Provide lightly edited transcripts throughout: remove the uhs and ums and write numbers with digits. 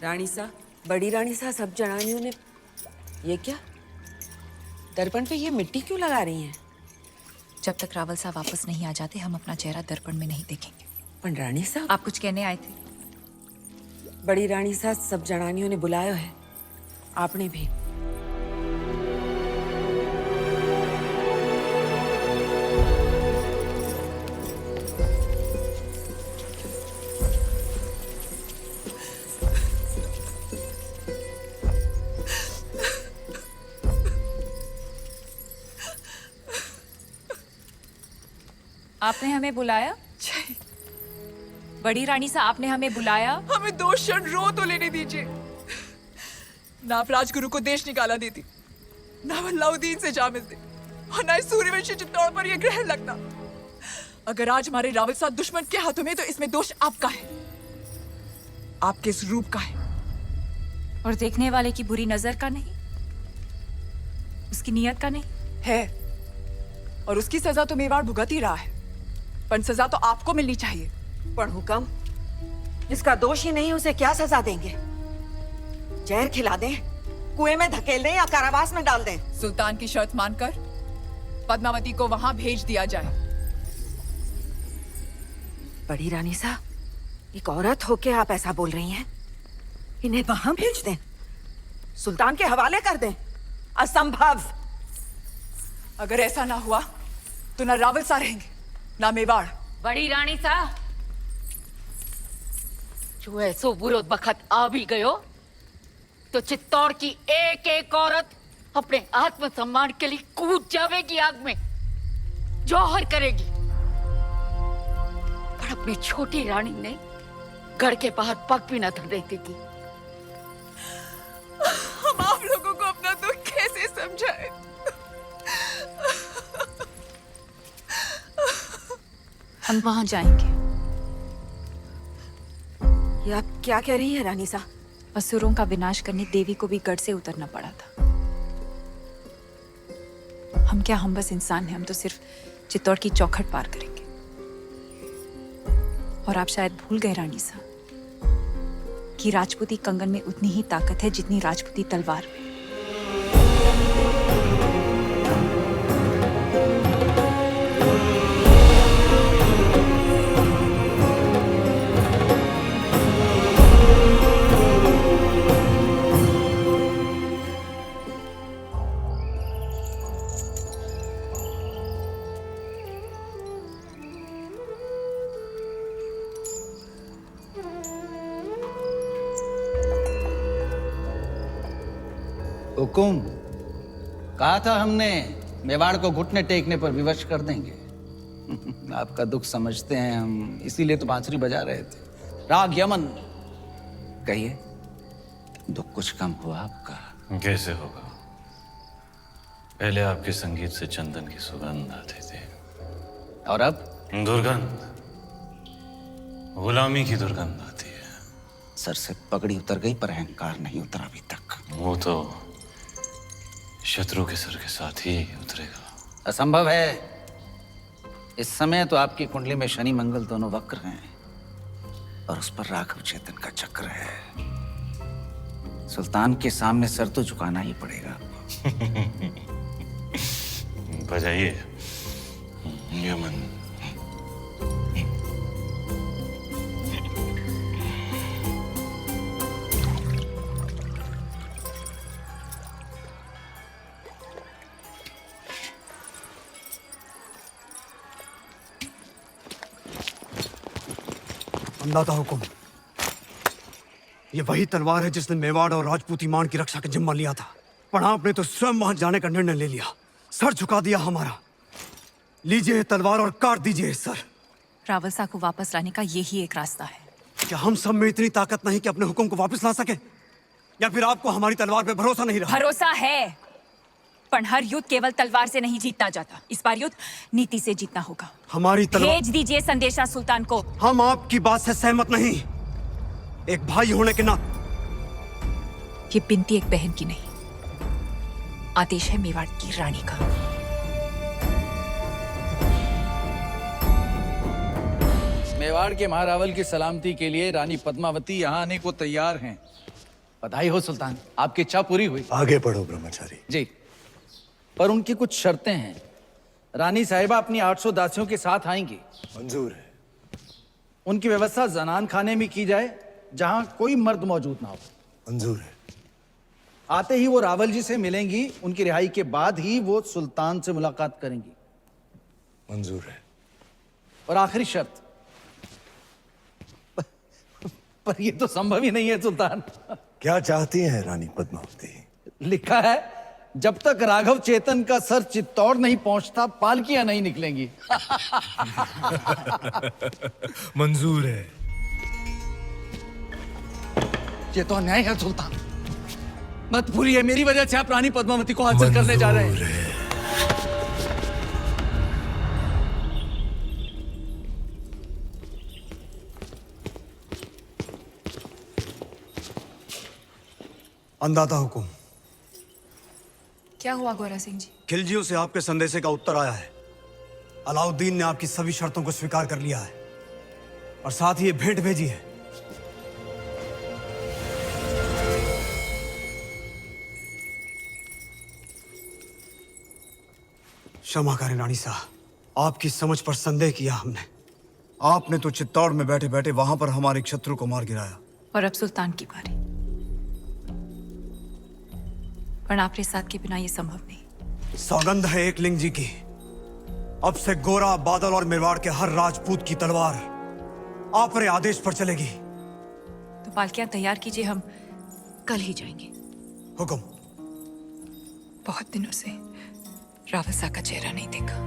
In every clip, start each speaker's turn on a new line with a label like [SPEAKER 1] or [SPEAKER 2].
[SPEAKER 1] रानी सा, बड़ी रानी सा, सब जनानियों ने ये क्या दर्पण पे ये मिट्टी क्यों लगा रही हैं?
[SPEAKER 2] जब तक रावल साहब वापस नहीं आ जाते हम अपना चेहरा दर्पण में नहीं देखेंगे।
[SPEAKER 1] पर रानी सा,
[SPEAKER 2] आप कुछ कहने आए थे?
[SPEAKER 1] बड़ी रानी सा, सब जनानियों ने बुलाया है, आपने भी।
[SPEAKER 2] आपने हमें बुलाया? बड़ी रानी सा, आपने हमें बुलाया?
[SPEAKER 3] हमें 2 क्षण रो तो लेने दीजिए। ना आप राजगुरु को देश निकाला देती, ना अलाउद्दीन से जा मिलते, और ना इस सूर्यवंशी चित्तौड़ पर यह ग्रहण लगता। अगर आज हमारे रावल साहब दुश्मन के हाथों में, तो इसमें दोष आपका है, आपके इस रूप का है।
[SPEAKER 2] और देखने वाले की बुरी नजर का नहीं, उसकी नियत का नहीं
[SPEAKER 3] है। और उसकी सजा तो मेवाड़ भुगत ही रहा है, पर सजा तो आपको मिलनी चाहिए।
[SPEAKER 4] पर हुक्म, जिसका दोष ही नहीं उसे क्या सजा देंगे? जहर खिला दें, कुएं में धकेल दें या कारावास में डाल दें?
[SPEAKER 3] सुल्तान की शर्त मानकर पद्मावती को वहां भेज दिया जाए।
[SPEAKER 4] बड़ी रानी सा, एक औरत होके आप ऐसा बोल रही हैं? इन्हें वहां भेज दें, सुल्तान के हवाले कर दें? असंभव।
[SPEAKER 3] अगर ऐसा ना हुआ तो ना रावल सा रहेंगे, ना मेवाड़।
[SPEAKER 5] बड़ी रानी सा, जो ऐसो बुरो बखत आ भी गयो, तो चित्तौड़ की एक एक औरत अपने आत्मसम्मान के लिए कूद जावेगी आग में, जौहर करेगी। पर अपनी छोटी रानी ने गढ़ के बाहर पग भी न धरने देगी।
[SPEAKER 3] हम आप लोगों को अपना दुख कैसे समझाएं?
[SPEAKER 2] हम वहां जाएंगे।
[SPEAKER 4] ये आप क्या कह रही हैं रानी सा?
[SPEAKER 2] असुरों का विनाश करने देवी को भी गढ़ से उतरना पड़ा था। हम क्या, हम बस इंसान हैं, हम तो सिर्फ चित्तौड़ की चौखट पार करेंगे। और आप शायद भूल गए रानी सा कि राजपूती कंगन में उतनी ही ताकत है जितनी राजपूती तलवार में।
[SPEAKER 6] हुकुम, कहा था हमने मेवाड़ को घुटने टेकने पर विवश कर देंगे। आपका दुख समझते हैं हम, इसीलिए तो बांसुरी बजा रहे थे। राग यमन, कहिए, दुख कुछ कम हुआ आपका?
[SPEAKER 7] कैसे होगा? पहले आपके संगीत से चंदन की सुगंध आती थी,
[SPEAKER 6] और अब
[SPEAKER 7] दुर्गंध, गुलामी की दुर्गंध आती है।
[SPEAKER 6] सर से पगड़ी उतर गई पर अहंकार नहीं उतरा अभी तक।
[SPEAKER 7] वो तो शत्रु के सर के साथ ही उतरेगा।
[SPEAKER 6] असंभव है। इस समय तो आपकी कुंडली में शनि मंगल दोनों वक्र हैं, और उस पर राघव चेतन का चक्र है। सुल्तान के सामने सर तो झुकाना ही पड़ेगा।
[SPEAKER 7] बजाइए यमन।
[SPEAKER 8] अंदाता हुकुम, ये वही तलवार है जिसने मेवाड़ और राजपूती मान की रक्षा का जिम्मा लिया था। पर आपने तो स्वयं वहां जाने का निर्णय ले लिया, सर झुका दिया हमारा। लीजिए तलवार और काट दीजिए सर।
[SPEAKER 2] रावल साहब को वापस लाने का यही एक रास्ता है।
[SPEAKER 8] क्या हम सब में इतनी ताकत नहीं कि अपने हुक्म को वापस ला सके? या फिर आपको हमारी तलवार पे भरोसा नहीं रहा?
[SPEAKER 2] भरोसा है, पर हर युद्ध केवल तलवार से नहीं जीतना जाता। इस बार युद्ध नीति से जीतना होगा।
[SPEAKER 8] हमारी तलवार।
[SPEAKER 2] भेज दीजिए संदेशा सुल्तान को।
[SPEAKER 8] हम आपकी बात से सहमत नहीं। एक भाई होने के नाते।
[SPEAKER 2] ये बिनती एक बहन की नहीं, आदेश है मेवाड़ की रानी का।
[SPEAKER 6] मेवाड़ के महारावल की सलामती के लिए रानी पद्मावती यहाँ आने को तैयार हैं। बधाई हो सुल्तान, आपकी इच्छा पूरी हुई।
[SPEAKER 9] आगे बढ़ो ब्रह्मचारी।
[SPEAKER 6] जी, पर उनकी कुछ शर्तें हैं। रानी साहिबा अपनी 800 दासियों के साथ आएंगी।
[SPEAKER 9] मंजूर है।
[SPEAKER 6] उनकी व्यवस्था जनान खाने में की जाए, जहां कोई मर्द मौजूद ना हो।
[SPEAKER 9] मंजूर है।
[SPEAKER 6] आते ही वो रावल जी से मिलेंगी, उनकी रिहाई के बाद ही वो सुल्तान से मुलाकात करेंगी।
[SPEAKER 9] मंजूर है।
[SPEAKER 6] और आखिरी शर्त, पर ये तो संभव ही नहीं है सुल्तान।
[SPEAKER 9] क्या चाहती हैं रानी पद्मावती?
[SPEAKER 6] लिखा है, जब तक राघव चेतन का सर चित्तौड़ नहीं पहुंचता, पालकियां नहीं निकलेंगी।
[SPEAKER 9] मंजूर है।
[SPEAKER 6] ये तो अन्याय है सुल्तान। मत भूलिए, मेरी वजह से आप रानी पद्मावती को हासिल करने जा रहे हैं।
[SPEAKER 8] अंदाता हुकुम।
[SPEAKER 2] क्या हुआ गोरा सिंह जी?
[SPEAKER 8] खिलजियों से आपके संदेशे का उत्तर आया है। अलाउद्दीन ने आपकी सभी शर्तों को स्वीकार कर लिया है और साथ ही ये भेंट भेजी है। क्षमा करें रानी साहब, आपकी समझ पर संदेह किया हमने। आपने तो चित्तौड़ में बैठे बैठे वहां पर हमारे एक शत्रु को मार गिराया।
[SPEAKER 2] और अब सुल्तान की बारी। पर आपके साथ के बिना ये संभव नहीं।
[SPEAKER 8] सौगंध है एकलिंग जी की, अब से गोरा, बादल और मेवाड़ के हर राजपूत की तलवार आप रे आदेश पर चलेगी।
[SPEAKER 2] तो पालकियां तैयार कीजिए, हम कल ही जाएंगे।
[SPEAKER 8] हुक्म।
[SPEAKER 2] बहुत दिनों से रावल साहब का चेहरा नहीं देखा।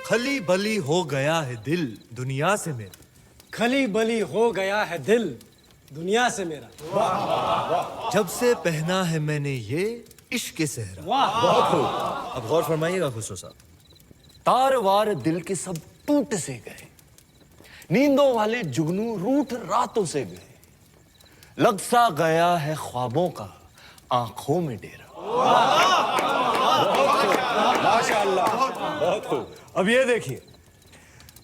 [SPEAKER 10] खली बली हो गया है दिल दुनिया से मेरा।
[SPEAKER 11] खली बली हो गया है दिल दुनिया से मेरा।
[SPEAKER 10] जब से पहना है मैंने ये इश्क के सेहरा।
[SPEAKER 11] बहुत खूब।
[SPEAKER 10] अब गौर फरमाइएगा खुसरो साहब। तार वार दिल के सब टूट से गए, नींदों वाले जुगनू रूठ रातों से गए, लग सा गया है ख्वाबों का आंखों में डेरा।
[SPEAKER 11] माशाअल्लाह, बहुत खूब।
[SPEAKER 10] अब ये देखिए,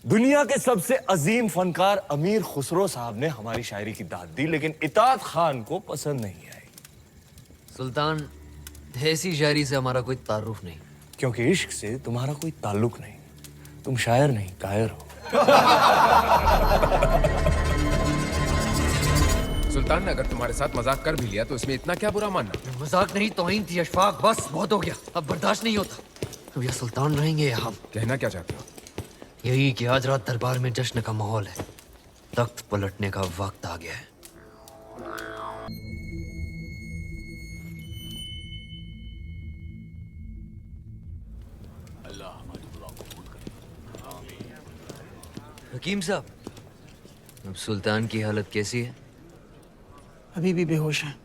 [SPEAKER 10] दुनिया के सबसे अजीम फनकार अमीर खुसरो साहब ने हमारी शायरी की दाद दी, लेकिन इताद खान को पसंद नहीं आई।
[SPEAKER 12] सुल्तान, ऐसी शायरी से हमारा कोई ताल्लुक नहीं।
[SPEAKER 10] क्योंकि इश्क से तुम्हारा कोई ताल्लुक नहीं, तुम शायर नहीं कायर हो।
[SPEAKER 13] सुल्तान ने अगर तुम्हारे साथ मजाक कर भी लिया तो इसमें इतना क्या बुरा मानना?
[SPEAKER 12] मजाक नहीं, तौहीन थी अशफाक। बस बहुत हो गया, अब बर्दाश्त नहीं होता। अब या सुल्तान रहेंगे या हम।
[SPEAKER 13] कहना क्या चाहते हो?
[SPEAKER 12] यही कि आज रात दरबार में जश्न का माहौल है, तख्त पलटने का वक्त आ गया है। हकीम साहब, अब सुल्तान की हालत कैसी है?
[SPEAKER 11] अभी भी बेहोश हैं।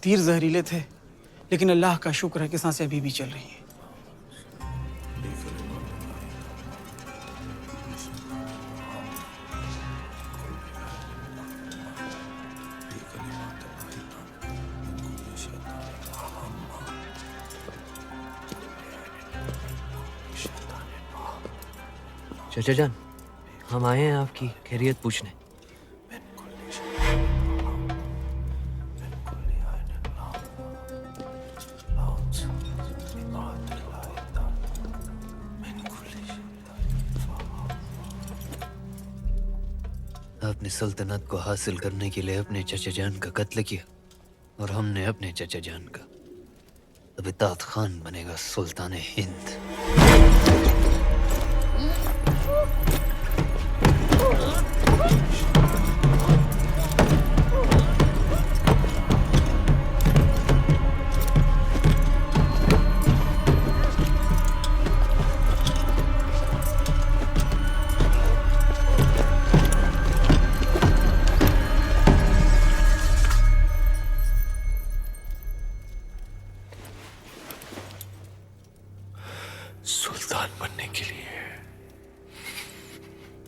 [SPEAKER 11] तीर जहरीले थे, लेकिन अल्लाह का शुक्र है कि सांसें अभी भी चल रही हैं।
[SPEAKER 12] चाचा जान, हम आए हैं आपकी खैरियत पूछने। आपने सल्तनत को हासिल करने के लिए अपने चचा जान का कत्ल किया और हमने अपने चचा जान का। अब इताद खान बनेगा सुल्तान हिंद।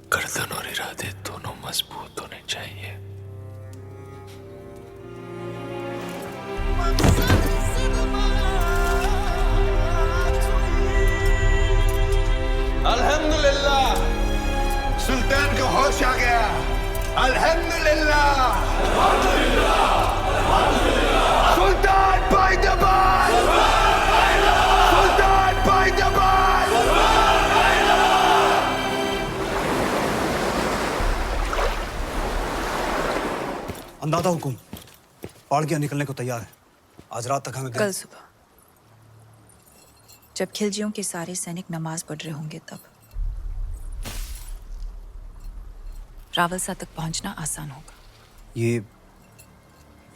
[SPEAKER 7] गर्दन और इरादे दोनों मजबूत होने चाहिए।
[SPEAKER 9] अल्हम्दुलिल्लाह, सुल्तान को होश आ गया। अल्हम्दुलिल्लाह, सुल्तान बाइदबान, सुल्तान बाइदबान।
[SPEAKER 8] अंदाजा हुकुम, पाड़गिया निकलने को तैयार है। आज रात तक हमें
[SPEAKER 2] कल सुबह जब खिलजियों के सारे सैनिक नमाज पढ़ रहे होंगे तब रावलसा तक पहुंचना आसान होगा।
[SPEAKER 8] ये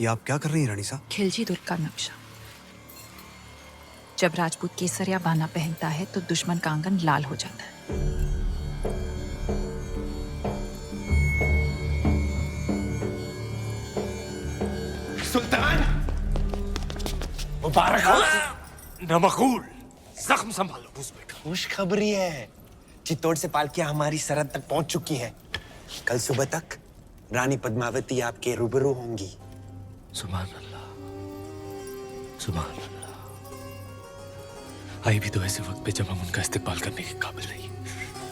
[SPEAKER 8] आप क्या कर रही हैं रानी साहब?
[SPEAKER 2] खिलजी दुर्ग का नक्शा। जब राजपूत केसरिया बाना पहनता है तो दुश्मन का आंगन लाल हो जाता है।
[SPEAKER 9] सुल्तान मुबारक हो। नमकूल, जख्म संभालो।
[SPEAKER 14] खुशखबरी है, चित्तौड़ से पालकियां हमारी सरहद तक पहुंच चुकी हैं। कल सुबह तक रानी पद्मावती आपके रूबरू होंगी।
[SPEAKER 7] सुभान अल्लाह, सुभान अल्लाह। आई भी तो ऐसे वक्त पे जब हम उनका इस्तेमाल करने के काबिल नहीं।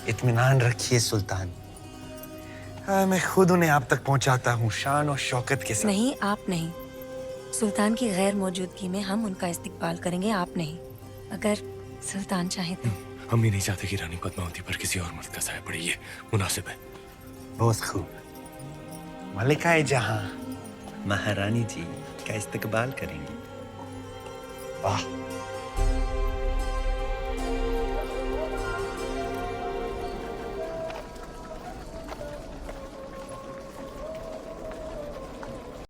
[SPEAKER 14] इत्मीनान रखिए सुल्तान, मैं खुद उन्हें आप तक पहुंचाता हूँ शान और शौकत के साथ।
[SPEAKER 15] नहीं, आप नहीं। सुल्तान की गैर मौजूदगी में हम उनका इस्तेमाल करेंगे, आप नहीं। अगर सुल्तान चाहे तो।
[SPEAKER 7] हम भी नहीं चाहते कि रानी पद्मावती पर किसी और मर्द का साया पड़े। ये मुनासिब है।
[SPEAKER 14] बहुत खूब। मलिकाए जहां महारानी जी का इस्तकबाल करेंगी। वाह।